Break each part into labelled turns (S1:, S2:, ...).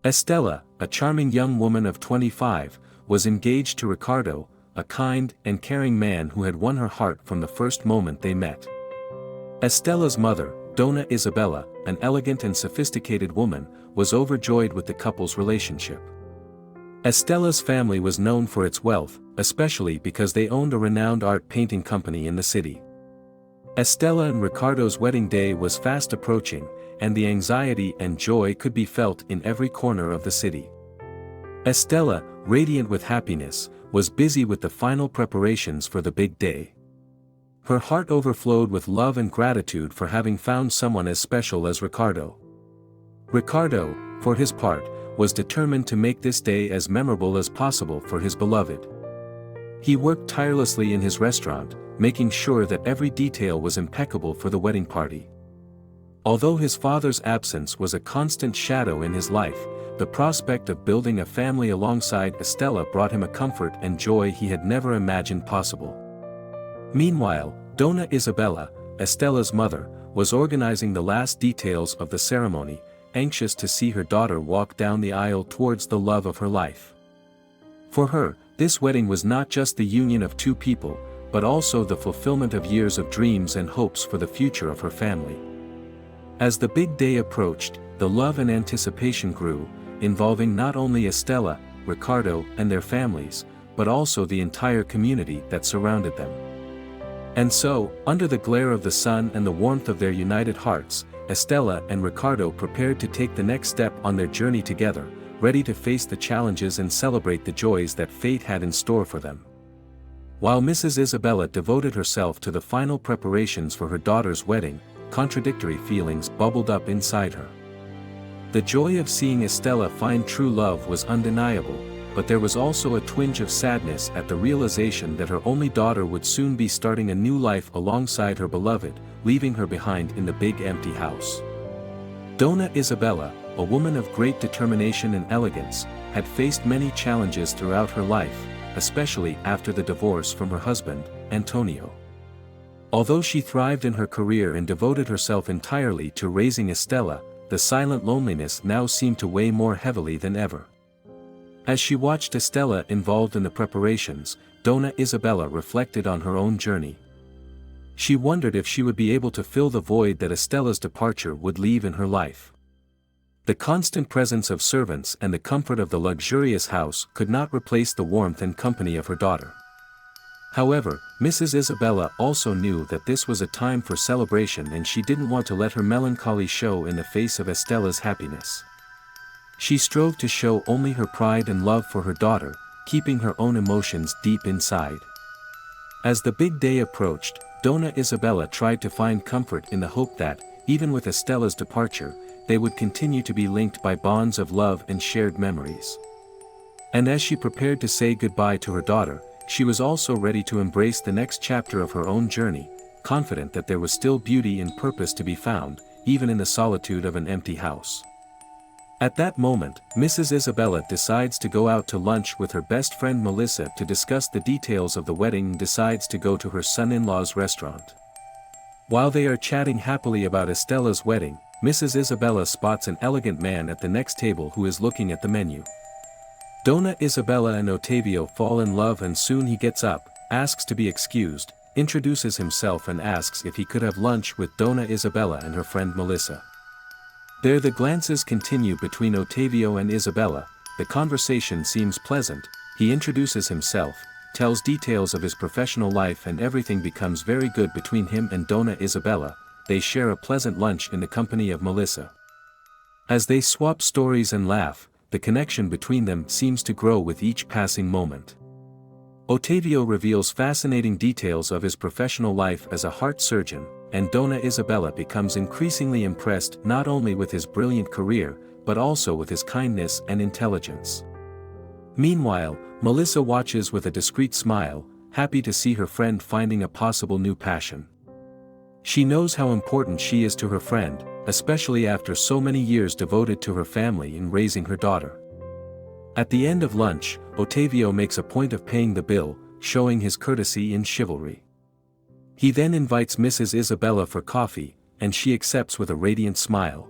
S1: Estella, a charming young woman of 25, was engaged to Ricardo, a kind and caring man who had won her heart from the first moment they met. Estella's mother, Dona Isabella, an elegant and sophisticated woman, was overjoyed with the couple's relationship. Estella's family was known for its wealth, especially because they owned a renowned art painting company in the city. Estella and Ricardo's wedding day was fast approaching, and the anxiety and joy could be felt in every corner of the city. Estella, radiant with happiness, was busy with the final preparations for the big day. Her heart overflowed with love and gratitude for having found someone as special as Ricardo. Ricardo, for his part, was determined to make this day as memorable as possible for his beloved. He worked tirelessly in his restaurant, making sure that every detail was impeccable for the wedding party. Although his father's absence was a constant shadow in his life, the prospect of building a family alongside Estella brought him a comfort and joy he had never imagined possible. Meanwhile, Dona Isabella, Estella's mother, was organizing the last details of the ceremony, anxious to see her daughter walk down the aisle towards the love of her life. For her, this wedding was not just the union of two people, but also the fulfillment of years of dreams and hopes for the future of her family. As the big day approached, the love and anticipation grew, involving not only Estella, Ricardo, and their families, but also the entire community that surrounded them. And so, under the glare of the sun and the warmth of their united hearts, Estella and Ricardo prepared to take the next step on their journey together, ready to face the challenges and celebrate the joys that fate had in store for them. While Mrs. Isabella devoted herself to the final preparations for her daughter's wedding, contradictory feelings bubbled up inside her. The joy of seeing Estella find true love was undeniable, but there was also a twinge of sadness at the realization that her only daughter would soon be starting a new life alongside her beloved, leaving her behind in the big empty house. Dona Isabella, a woman of great determination and elegance, had faced many challenges throughout her life, especially after the divorce from her husband, Antonio. Although she thrived in her career and devoted herself entirely to raising Estella, the silent loneliness now seemed to weigh more heavily than ever. As she watched Estella involved in the preparations, Dona Isabella reflected on her own journey. She wondered if she would be able to fill the void that Estella's departure would leave in her life. The constant presence of servants and the comfort of the luxurious house could not replace the warmth and company of her daughter. However, Mrs. Isabella also knew that this was a time for celebration and she didn't want to let her melancholy show in the face of Estella's happiness. She strove to show only her pride and love for her daughter, keeping her own emotions deep inside. As the big day approached, Dona Isabella tried to find comfort in the hope that, even with Estella's departure, they would continue to be linked by bonds of love and shared memories. And as she prepared to say goodbye to her daughter, she was also ready to embrace the next chapter of her own journey, confident that there was still beauty and purpose to be found, even in the solitude of an empty house. At that moment, Mrs. Isabella decides to go out to lunch with her best friend Melissa to discuss the details of the wedding and decides to go to her son-in-law's restaurant. While they are chatting happily about Estella's wedding, Mrs. Isabella spots an elegant man at the next table who is looking at the menu. Dona Isabella and Ottavio fall in love and soon he gets up, asks to be excused, introduces himself and asks if he could have lunch with Dona Isabella and her friend Melissa. There the glances continue between Ottavio and Isabella, the conversation seems pleasant, he introduces himself, tells details of his professional life and everything becomes very good between him and Dona Isabella. They share a pleasant lunch in the company of Melissa. As they swap stories and laugh, the connection between them seems to grow with each passing moment. Ottavio reveals fascinating details of his professional life as a heart surgeon, and Dona Isabella becomes increasingly impressed not only with his brilliant career, but also with his kindness and intelligence. Meanwhile, Melissa watches with a discreet smile, happy to see her friend finding a possible new passion. She knows how important she is to her friend, especially after so many years devoted to her family and raising her daughter. At the end of lunch, Ottavio makes a point of paying the bill, showing his courtesy and chivalry. He then invites Mrs. Isabella for coffee, and she accepts with a radiant smile.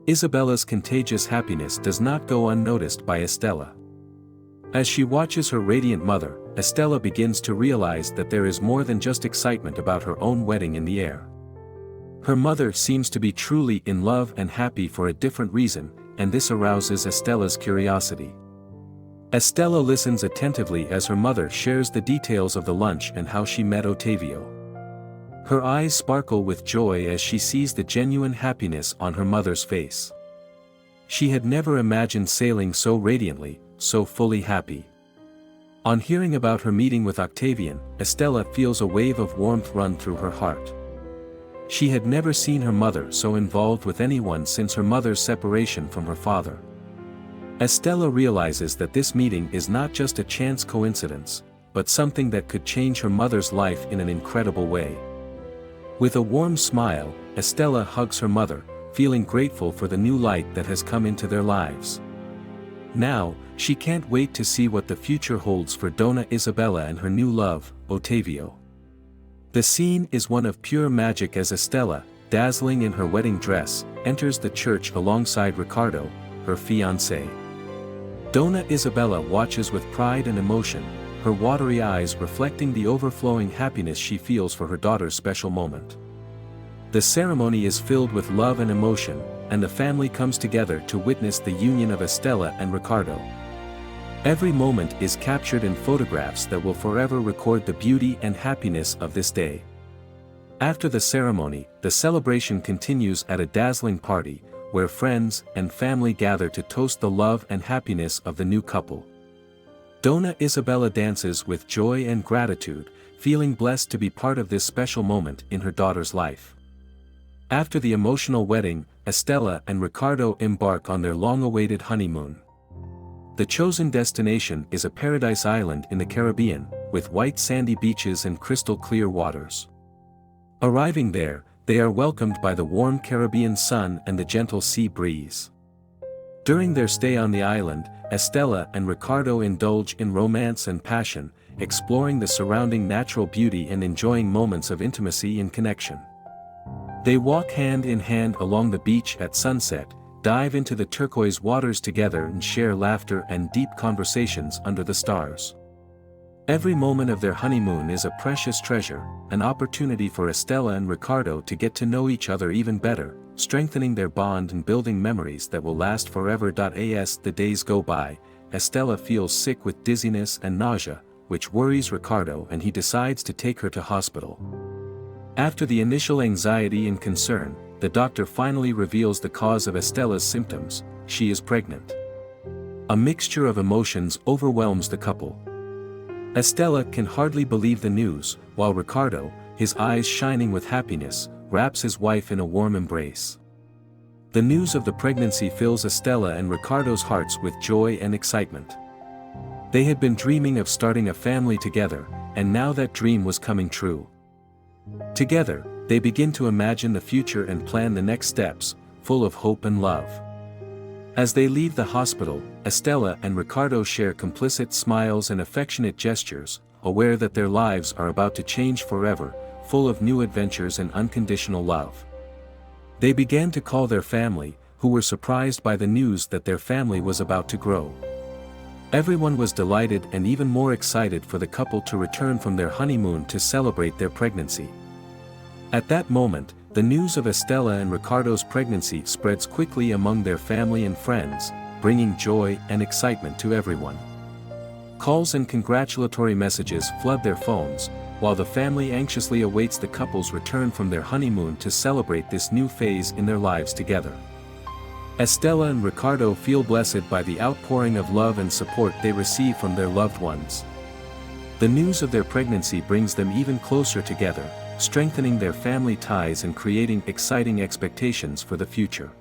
S1: Isabella's contagious happiness does not go unnoticed by Estella. As she watches her radiant mother, Estella begins to realize that there is more than just excitement about her own wedding in the air. Her mother seems to be truly in love and happy for a different reason, and this arouses Estella's curiosity. Estella listens attentively as her mother shares the details of the lunch and how she met Ottavio. Her eyes sparkle with joy as she sees the genuine happiness on her mother's face. She had never imagined sailing so radiantly, so fully happy. On hearing about her meeting with Octavian, Estella feels a wave of warmth run through her heart. She had never seen her mother so involved with anyone since her mother's separation from her father. Estella realizes that this meeting is not just a chance coincidence, but something that could change her mother's life in an incredible way. With a warm smile, Estella hugs her mother, feeling grateful for the new light that has come into their lives. Now, she can't wait to see what the future holds for Donna Isabella and her new love, Ottavio. The scene is one of pure magic as Estella, dazzling in her wedding dress, enters the church alongside Riccardo, her fiancé. Donna Isabella watches with pride and emotion, her watery eyes reflecting the overflowing happiness she feels for her daughter's special moment. The ceremony is filled with love and emotion, and the family comes together to witness the union of Estella and Riccardo. Every moment is captured in photographs that will forever record the beauty and happiness of this day. After the ceremony, the celebration continues at a dazzling party, where friends and family gather to toast the love and happiness of the new couple. Donna Isabella dances with joy and gratitude, feeling blessed to be part of this special moment in her daughter's life. After the emotional wedding, Estella and Riccardo embark on their long-awaited honeymoon. The chosen destination is a paradise island in the Caribbean, with white sandy beaches and crystal-clear waters. Arriving there, they are welcomed by the warm Caribbean sun and the gentle sea breeze. During their stay on the island, Estella and Riccardo indulge in romance and passion, exploring the surrounding natural beauty and enjoying moments of intimacy and connection. They walk hand in hand along the beach at sunset, dive into the turquoise waters together and share laughter and deep conversations under the stars. Every moment of their honeymoon is a precious treasure, an opportunity for Estella and Riccardo to get to know each other even better, strengthening their bond and building memories that will last forever. As the days go by, Estella feels sick with dizziness and nausea, which worries Riccardo, and he decides to take her to hospital. After the initial anxiety and concern, the doctor finally reveals the cause of Estella's symptoms: she is pregnant. A mixture of emotions overwhelms the couple. Estella can hardly believe the news, while Riccardo, his eyes shining with happiness, wraps his wife in a warm embrace. The news of the pregnancy fills Estella and Riccardo's hearts with joy and excitement. They had been dreaming of starting a family together, and now that dream was coming true. Together, they begin to imagine the future and plan the next steps, full of hope and love. As they leave the hospital, Estella and Riccardo share complicit smiles and affectionate gestures, aware that their lives are about to change forever, full of new adventures and unconditional love. They began to call their family, who were surprised by the news that their family was about to grow. Everyone was delighted and even more excited for the couple to return from their honeymoon to celebrate their pregnancy. At that moment, the news of Estella and Riccardo's pregnancy spreads quickly among their family and friends, bringing joy and excitement to everyone. Calls and congratulatory messages flood their phones, while the family anxiously awaits the couple's return from their honeymoon to celebrate this new phase in their lives together. Estella and Riccardo feel blessed by the outpouring of love and support they receive from their loved ones. The news of their pregnancy brings them even closer together, strengthening their family ties and creating exciting expectations for the future.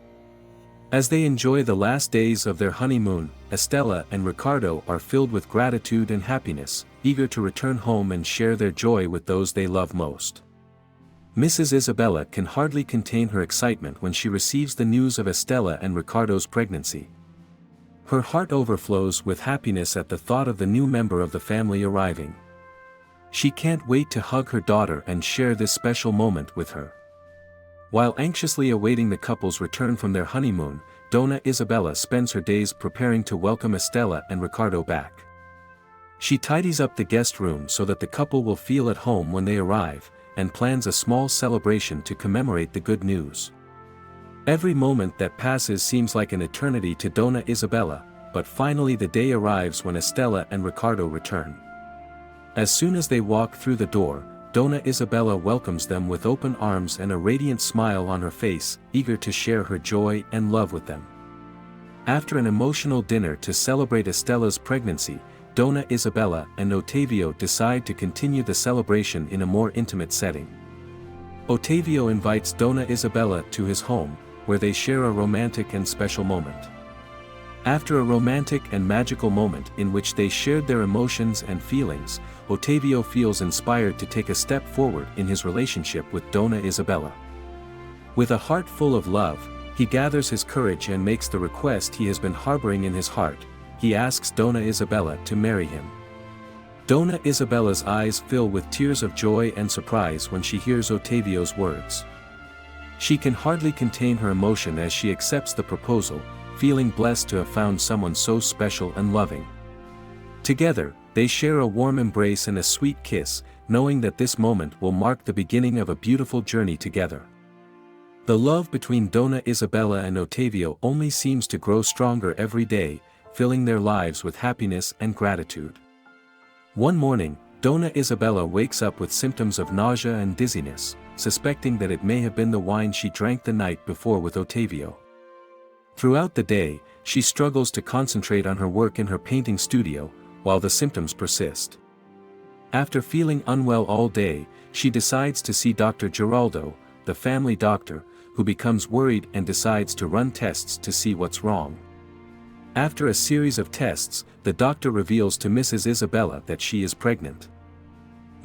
S1: As they enjoy the last days of their honeymoon, Estella and Riccardo are filled with gratitude and happiness, eager to return home and share their joy with those they love most. Mrs. Isabella can hardly contain her excitement when she receives the news of Estella and Riccardo's pregnancy. Her heart overflows with happiness at the thought of the new member of the family arriving. She can't wait to hug her daughter and share this special moment with her. While anxiously awaiting the couple's return from their honeymoon, Donna Isabella spends her days preparing to welcome Estella and Ricardo back. She tidies up the guest room so that the couple will feel at home when they arrive, and plans a small celebration to commemorate the good news. Every moment that passes seems like an eternity to Donna Isabella, but finally the day arrives when Estella and Ricardo return. As soon as they walk through the door, Donna Isabella welcomes them with open arms and a radiant smile on her face, eager to share her joy and love with them. After an emotional dinner to celebrate Estella's pregnancy, Donna Isabella and Ottavio decide to continue the celebration in a more intimate setting. Ottavio invites Donna Isabella to his home, where they share a romantic and special moment. After a romantic and magical moment in which they shared their emotions and feelings, Ottavio feels inspired to take a step forward in his relationship with Donna Isabella. With a heart full of love, he gathers his courage and makes the request he has been harboring in his heart. He asks Donna Isabella to marry him. Donna Isabella's eyes fill with tears of joy and surprise when she hears Ottavio's words. She can hardly contain her emotion as she accepts the proposal, feeling blessed to have found someone so special and loving. Together, they share a warm embrace and a sweet kiss, knowing that this moment will mark the beginning of a beautiful journey together. The love between Donna Isabella and Ottavio only seems to grow stronger every day, filling their lives with happiness and gratitude. One morning, Donna Isabella wakes up with symptoms of nausea and dizziness, suspecting that it may have been the wine she drank the night before with Ottavio. Throughout the day, she struggles to concentrate on her work in her painting studio, while the symptoms persist. After feeling unwell all day, she decides to see Dr. Geraldo, the family doctor, who becomes worried and decides to run tests to see what's wrong. After a series of tests, the doctor reveals to Mrs. Isabella that she is pregnant.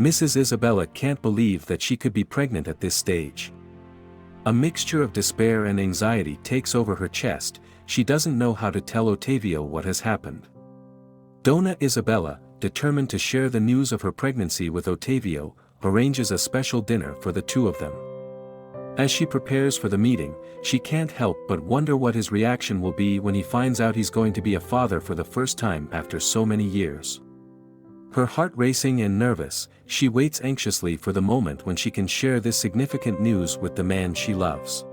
S1: Mrs. Isabella can't believe that she could be pregnant at this stage. A mixture of despair and anxiety takes over her chest. She doesn't know how to tell Ottavio what has happened. Donna Isabella, determined to share the news of her pregnancy with Ottavio, arranges a special dinner for the two of them. As she prepares for the meeting, she can't help but wonder what his reaction will be when he finds out he's going to be a father for the first time after so many years. Her heart racing and nervous, she waits anxiously for the moment when she can share this significant news with the man she loves.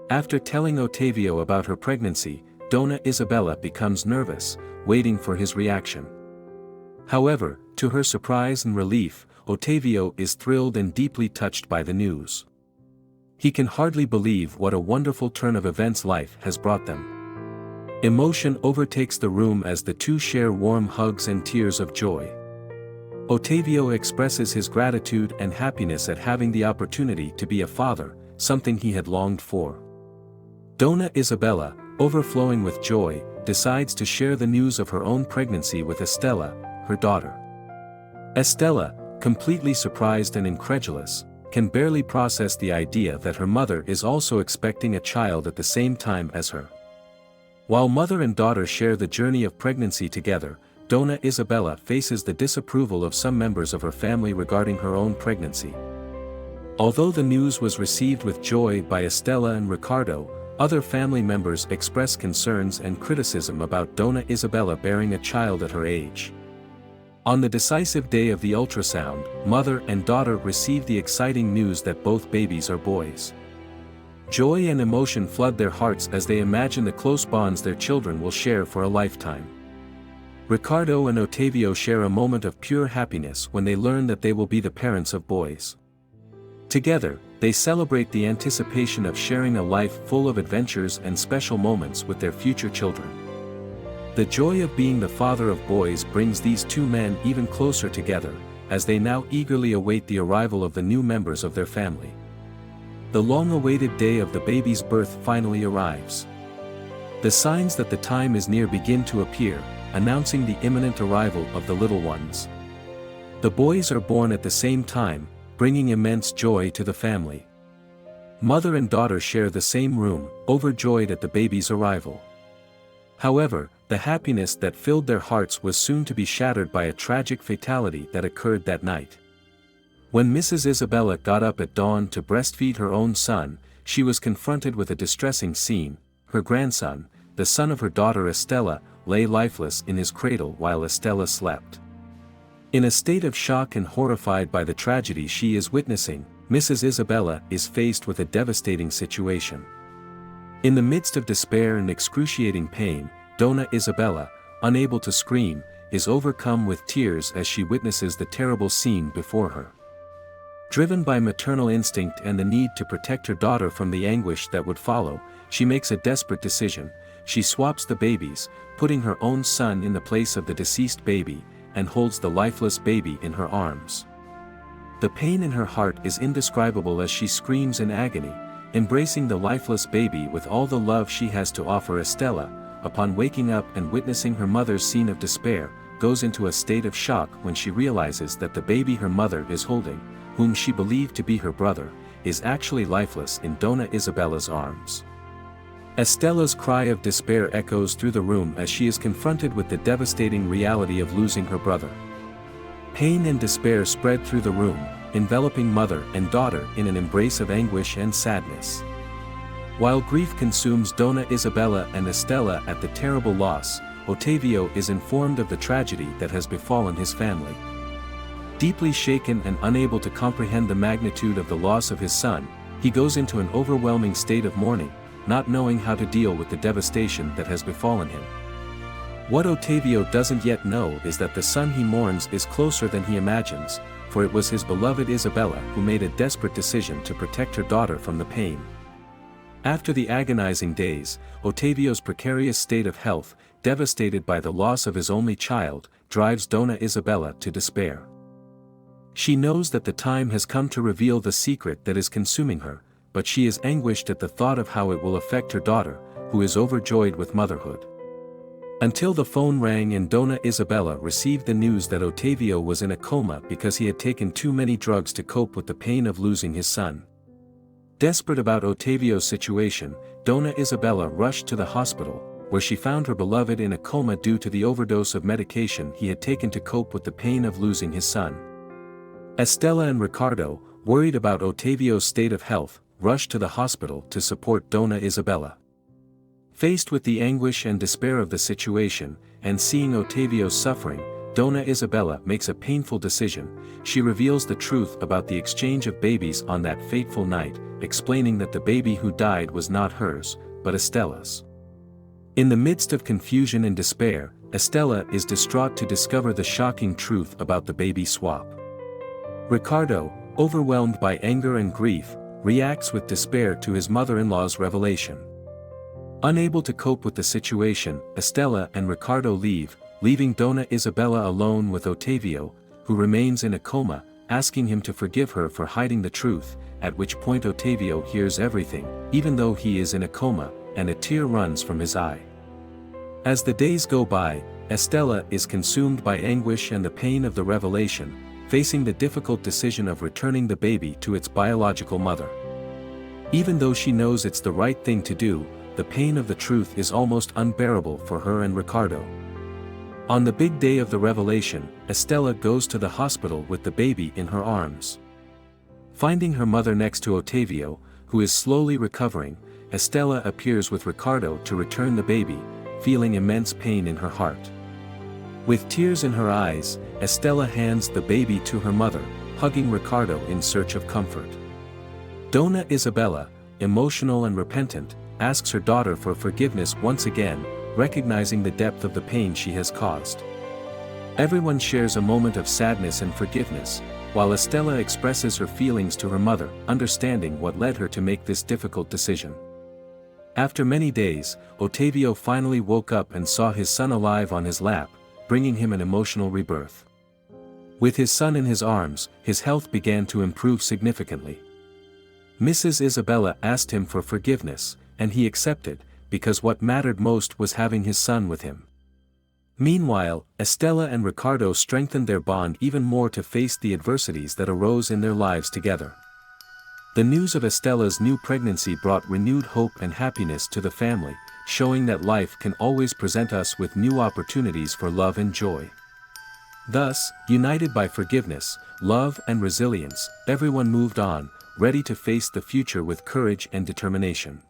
S1: After telling Ottavio about her pregnancy, Donna Isabella becomes nervous, waiting for his reaction. However, to her surprise and relief, Ottavio is thrilled and deeply touched by the news. He can hardly believe what a wonderful turn of events life has brought them. Emotion overtakes the room as the two share warm hugs and tears of joy. Ottavio expresses his gratitude and happiness at having the opportunity to be a father, something he had longed for. Donna Isabella, overflowing with joy, decides to share the news of her own pregnancy with Estella, her daughter. Estella, completely surprised and incredulous, can barely process the idea that her mother is also expecting a child at the same time as her. While mother and daughter share the journey of pregnancy together, Donna Isabella faces the disapproval of some members of her family regarding her own pregnancy. Although the news was received with joy by Estella and Ricardo, other family members express concerns and criticism about Donna Isabella bearing a child at her age. On the decisive day of the ultrasound, mother and daughter receive the exciting news that both babies are boys. Joy and emotion flood their hearts as they imagine the close bonds their children will share for a lifetime. Ricardo and Ottavio share a moment of pure happiness when they learn that they will be the parents of boys. Together, they celebrate the anticipation of sharing a life full of adventures and special moments with their future children. The joy of being the father of boys brings these two men even closer together, as they now eagerly await the arrival of the new members of their family. The long-awaited day of the baby's birth finally arrives. The signs that the time is near begin to appear, announcing the imminent arrival of the little ones. The boys are born at the same time, bringing immense joy to the family. Mother and daughter share the same room, overjoyed at the baby's arrival. However, the happiness that filled their hearts was soon to be shattered by a tragic fatality that occurred that night. When Mrs. Isabella got up at dawn to breastfeed her own son, she was confronted with a distressing scene. Her grandson, the son of her daughter Estella, lay lifeless in his cradle while Estella slept. In a state of shock and horrified by the tragedy she is witnessing, Mrs. Isabella is faced with a devastating situation. In the midst of despair and excruciating pain, Donna Isabella, unable to scream, is overcome with tears as she witnesses the terrible scene before her. Driven by maternal instinct and the need to protect her daughter from the anguish that would follow, she makes a desperate decision. She swaps the babies, putting her own son in the place of the deceased baby, and holds the lifeless baby in her arms. The pain in her heart is indescribable as she screams in agony, embracing the lifeless baby with all the love she has to offer. Estella, upon waking up and witnessing her mother's scene of despair, goes into a state of shock when she realizes that the baby her mother is holding, whom she believed to be her brother, is actually lifeless in Donna Isabella's arms. Estella's cry of despair echoes through the room as she is confronted with the devastating reality of losing her brother. Pain and despair spread through the room, enveloping mother and daughter in an embrace of anguish and sadness. While grief consumes Donna Isabella and Estella at the terrible loss, Ottavio is informed of the tragedy that has befallen his family. Deeply shaken and unable to comprehend the magnitude of the loss of his son, he goes into an overwhelming state of mourning, not knowing how to deal with the devastation that has befallen him. What Ottavio doesn't yet know is that the son he mourns is closer than he imagines, for it was his beloved Isabella who made a desperate decision to protect her daughter from the pain. After the agonizing days, Ottavio's precarious state of health, devastated by the loss of his only child, drives Donna Isabella to despair. She knows that the time has come to reveal the secret that is consuming her, but she is anguished at the thought of how it will affect her daughter, who is overjoyed with motherhood. Until the phone rang and Donna Isabella received the news that Ottavio was in a coma because he had taken too many drugs to cope with the pain of losing his son. Desperate about Ottavio's situation, Donna Isabella rushed to the hospital, where she found her beloved in a coma due to the overdose of medication he had taken to cope with the pain of losing his son. Estella and Ricardo, worried about Ottavio's state of health, rushed to the hospital to support Donna Isabella. Faced with the anguish and despair of the situation, and seeing Ottavio's suffering, Donna Isabella makes a painful decision. She reveals the truth about the exchange of babies on that fateful night, explaining that the baby who died was not hers, but Estella's. In the midst of confusion and despair, Estella is distraught to discover the shocking truth about the baby swap. Ricardo, overwhelmed by anger and grief, reacts with despair to his mother-in-law's revelation. Unable to cope with the situation, Estella and Ricardo leave, leaving Donna Isabella alone with Ottavio, who remains in a coma, asking him to forgive her for hiding the truth, at which point Ottavio hears everything, even though he is in a coma, and a tear runs from his eye. As the days go by, Estella is consumed by anguish and the pain of the revelation, facing the difficult decision of returning the baby to its biological mother. Even though she knows it's the right thing to do, the pain of the truth is almost unbearable for her and Ricardo. On the big day of the revelation, Estella goes to the hospital with the baby in her arms. Finding her mother next to Ottavio, who is slowly recovering, Estella appears with Ricardo to return the baby, feeling immense pain in her heart. With tears in her eyes, Estella hands the baby to her mother, hugging Ricardo in search of comfort. Donna Isabella, emotional and repentant, asks her daughter for forgiveness once again, recognizing the depth of the pain she has caused. Everyone shares a moment of sadness and forgiveness, while Estella expresses her feelings to her mother, understanding what led her to make this difficult decision. After many days, Ottavio finally woke up and saw his son alive on his lap, bringing him an emotional rebirth. With his son in his arms, his health began to improve significantly. Mrs. Isabella asked him for forgiveness, and he accepted, because what mattered most was having his son with him. Meanwhile, Estella and Ricardo strengthened their bond even more to face the adversities that arose in their lives together. The news of Estella's new pregnancy brought renewed hope and happiness to the family, showing that life can always present us with new opportunities for love and joy. Thus, united by forgiveness, love and resilience, everyone moved on, ready to face the future with courage and determination.